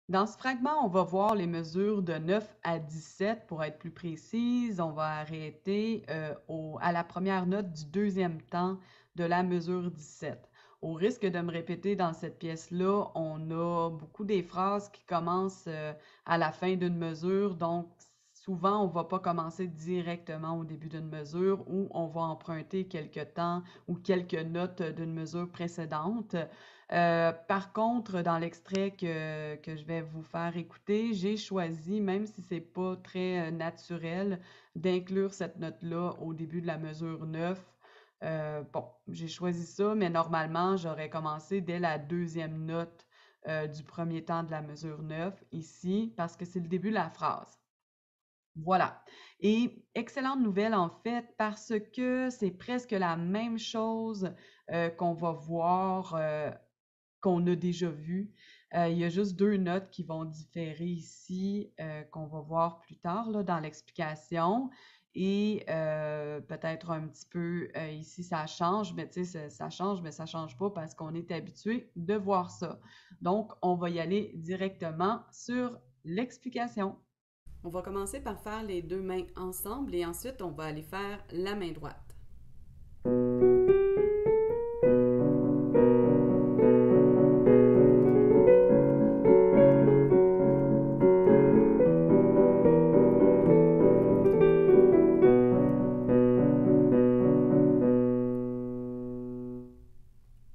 Dans ce fragment, on va voir les mesures de 9 à 17 pour être plus précise. On va arrêter à la première note du deuxième temps de la mesure 17. Au risque de me répéter dans cette pièce-là, on a beaucoup des phrases qui commencent à la fin d'une mesure, donc souvent on ne va pas commencer directement au début d'une mesure ou on va emprunter quelques temps ou quelques notes d'une mesure précédente. Par contre, dans l'extrait que je vais vous faire écouter, j'ai choisi, même si c'est pas très naturel, d'inclure cette note-là au début de la mesure 9. Bon, j'ai choisi ça, mais normalement, j'aurais commencé dès la deuxième note du premier temps de la mesure 9 ici, parce que c'est le début de la phrase. Voilà. Et excellente nouvelle en fait, parce que c'est presque la même chose qu'on va voir qu'on a déjà vu. Il y a juste deux notes qui vont différer ici, qu'on va voir plus tard là, dans l'explication. Et peut-être un petit peu ici, ça change, mais tu sais, ça change, mais ça change pas parce qu'on est habitué de voir ça. Donc, on va y aller directement sur l'explication. On va commencer par faire les deux mains ensemble et ensuite on va aller faire la main droite.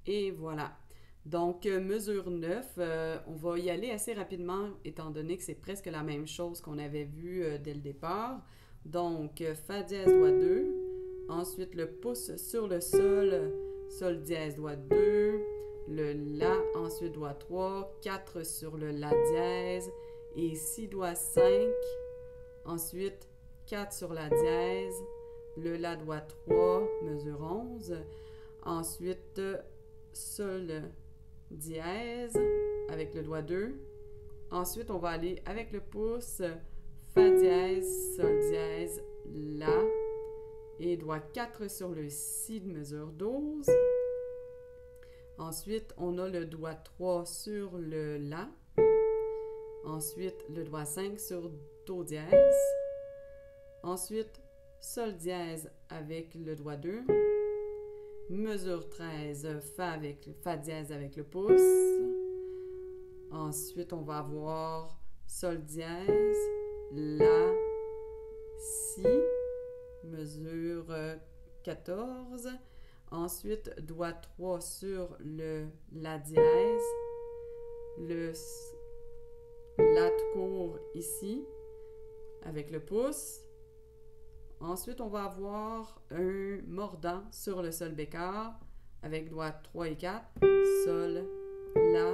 Et voilà. Donc, mesure 9, on va y aller assez rapidement étant donné que c'est presque la même chose qu'on avait vu dès le départ. Donc, Fa dièse doigt 2, ensuite le pouce sur le sol, Sol dièse doigt 2, le La, ensuite doigt 3, 4 sur le La dièse et Si doigt 5, ensuite 4 sur La dièse, le La doigt 3, mesure 11, ensuite Sol dièse avec le doigt 2. Ensuite, on va aller avec le pouce, Fa dièse, Sol dièse, La et doigt 4 sur le Si de mesure 12. Ensuite, on a le doigt 3 sur le La. Ensuite, le doigt 5 sur Do dièse. Ensuite, Sol dièse avec le doigt 2. Mesure 13, Fa dièse avec le pouce. Ensuite, on va avoir Sol dièse, La, Si, mesure 14. Ensuite, doigt 3 sur le La dièse, le La tout court ici, avec le pouce. Ensuite, on va avoir un mordant sur le Sol bécard avec doigts 3 et 4, Sol, La,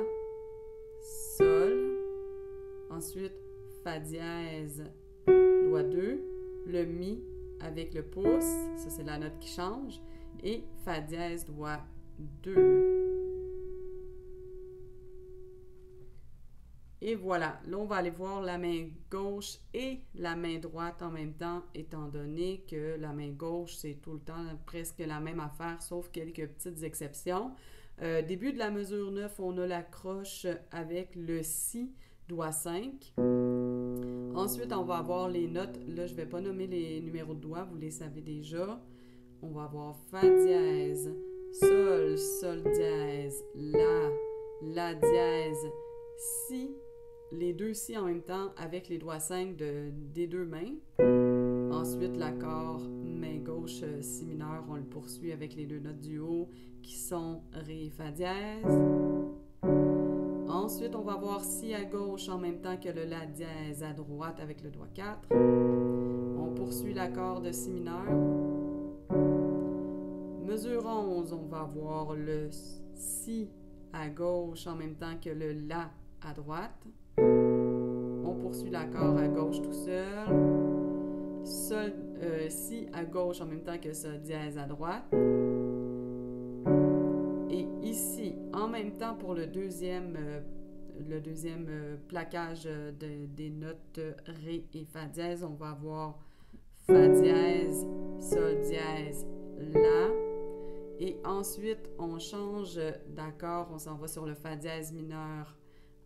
Sol. Ensuite, Fa dièse, doigt 2, le Mi avec le pouce, ça c'est la note qui change, et Fa dièse, doigt 2. Et voilà, là on va aller voir la main gauche et la main droite en même temps, étant donné que la main gauche c'est tout le temps presque la même affaire, sauf quelques petites exceptions. Début de la mesure 9, on a la croche avec le Si, doigt 5. Ensuite, on va avoir les notes. Là, je ne vais pas nommer les numéros de doigts, vous les savez déjà. On va avoir Fa dièse, Sol, Sol dièse, La dièse, Si, les deux Si en même temps avec les doigts 5 des deux mains. Ensuite, l'accord main gauche Si mineur, on le poursuit avec les deux notes du haut qui sont Ré et Fa dièse. Ensuite, on va voir Si à gauche en même temps que le La dièse à droite avec le doigt 4. On poursuit l'accord de Si mineur. Mesure 11, on va avoir le Si à gauche en même temps que le La à droite. On poursuit l'accord à gauche tout seul. Si à gauche en même temps que Sol dièse à droite. Et ici, en même temps pour le deuxième plaquage des notes Ré et Fa dièse, on va avoir Fa dièse, Sol dièse, La. Et ensuite, on change d'accord, on s'en va sur le Fa dièse mineur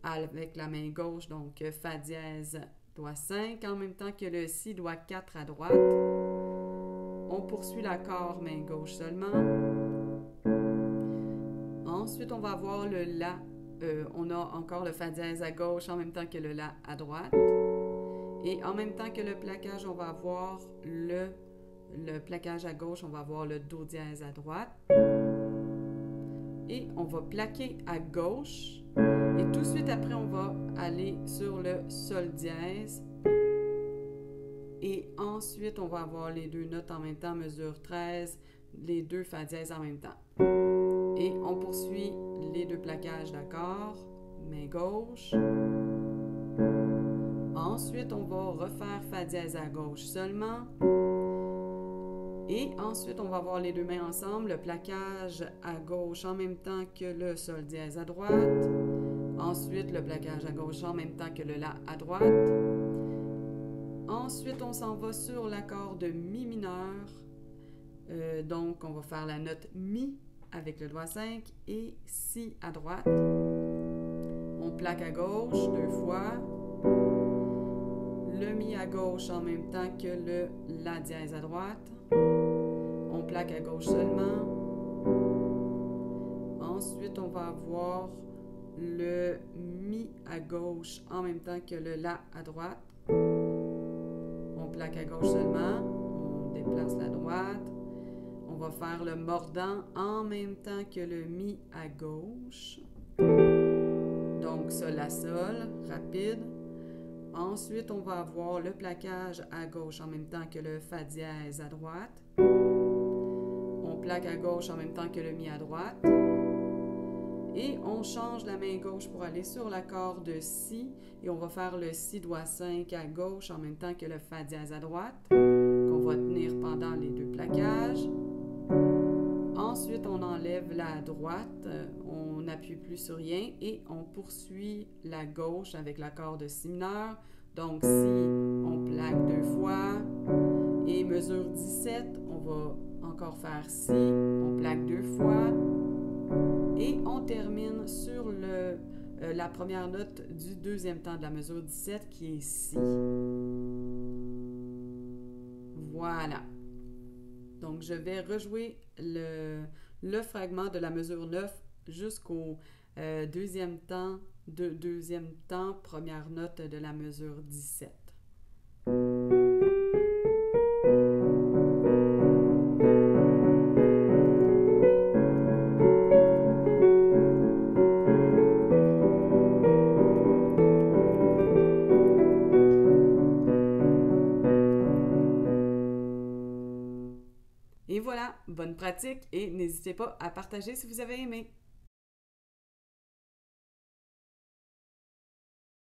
avec la main gauche, donc Fa dièse, doigt 5, en même temps que le Si, doigt 4 à droite. On poursuit l'accord main gauche seulement. Ensuite, on va avoir le La. On a encore le Fa dièse à gauche en même temps que le La à droite. Et en même temps que le plaquage, on va avoir le plaquage à gauche, on va avoir le Do dièse à droite. Et on va plaquer à gauche. Et tout de suite après, on va aller sur le Sol dièse. Et ensuite, on va avoir les deux notes en même temps, mesure 13, les deux Fa dièse en même temps. Et on poursuit les deux plaquages d'accords, main gauche. Ensuite, on va refaire Fa dièse à gauche seulement. Et ensuite, on va avoir les deux mains ensemble, le plaquage à gauche en même temps que le Sol dièse à droite. Ensuite, le plaquage à gauche en même temps que le La à droite. Ensuite, on s'en va sur l'accord de Mi mineur. Donc, on va faire la note Mi avec le doigt 5 et Si à droite. On plaque à gauche 2 fois. Le Mi à gauche en même temps que le La dièse à droite. On plaque à gauche seulement. Ensuite, on va avoir le Mi à gauche en même temps que le La à droite. On plaque à gauche seulement. On déplace la droite. On va faire le mordant en même temps que le Mi à gauche. Donc, Sol à Sol, rapide. Ensuite, on va avoir le plaquage à gauche en même temps que le Fa dièse à droite. On plaque à gauche en même temps que le Mi à droite. Et on change la main gauche pour aller sur l'accord de Si. Et on va faire le Si doigt 5 à gauche en même temps que le Fa dièse à droite, qu'on va tenir pendant les deux plaquages. Ensuite, on enlève la droite, on n'appuie plus sur rien et on poursuit la gauche avec l'accord de Si mineur. Donc, Si, on plaque 2 fois. Et mesure 17, on va encore faire Si, on plaque 2 fois. Et on termine sur la première note du deuxième temps de la mesure 17 qui est Si. Voilà. Donc, je vais rejouer le fragment de la mesure 9 jusqu'au deuxième temps, première note de la mesure 17. Et voilà, bonne pratique et n'hésitez pas à partager si vous avez aimé.